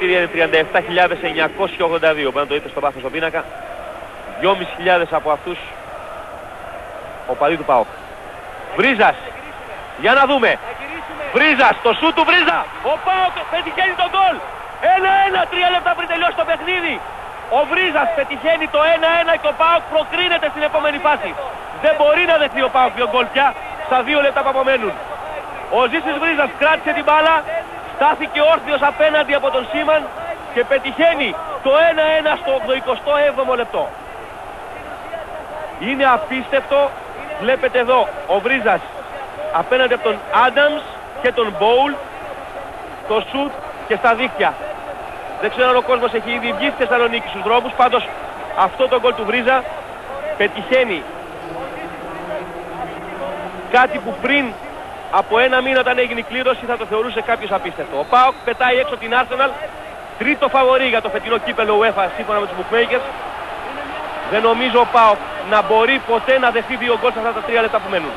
Είναι 37.982, πρέπει να το δείτε στο βάθος στον πίνακα. 2.500 από αυτούς οπαδοί του ΠΑΟΚ. Βρίζας, για να δούμε. Βρίζας, το σούτ του Βρίζα. Ο ΠΑΟΚ πετυχαίνει τον γκολ. 1-1, 3 λεπτά πριν τελειώσει το παιχνίδι. Ο Βρίζας πετυχαίνει το 1-1 και ο ΠΑΟΚ προκρίνεται στην επόμενη φάση. Δεν μπορεί να δεχτεί ο ΠΑΟΚ 2 γκολ πια στα 2 λεπτά που απομένουν. Ο Ζήσης Βρίζας κράτησε την μπάλα, στάθηκε όρθιος απέναντι από τον Σίμαν και πετυχαίνει το 1-1 στο 87ο λεπτό. Είναι απίστευτο, βλέπετε εδώ ο Βρίζας απέναντι από τον Άνταμς και τον Μπόουλ, το σουτ και στα δίχτυα. Δεν ξέρω αν ο κόσμος έχει ήδη βγει στη Θεσσαλονίκη στους δρόμους, πάντως αυτό το γκολ του Βρίζα πετυχαίνει κάτι που πριν από ένα μήνα όταν έγινε η κλήρωση θα το θεωρούσε κάποιος απίστευτο. Ο ΠΑΟΚ πετάει έξω την Arsenal, τρίτο φαβορί για το φετινό κύπελλο UEFA σύμφωνα με τους bookmakers. Δεν νομίζω ο ΠΑΟΚ να μπορεί ποτέ να δεχτεί 2 γκολ σε αυτά τα 3 λεπτά που μένουν.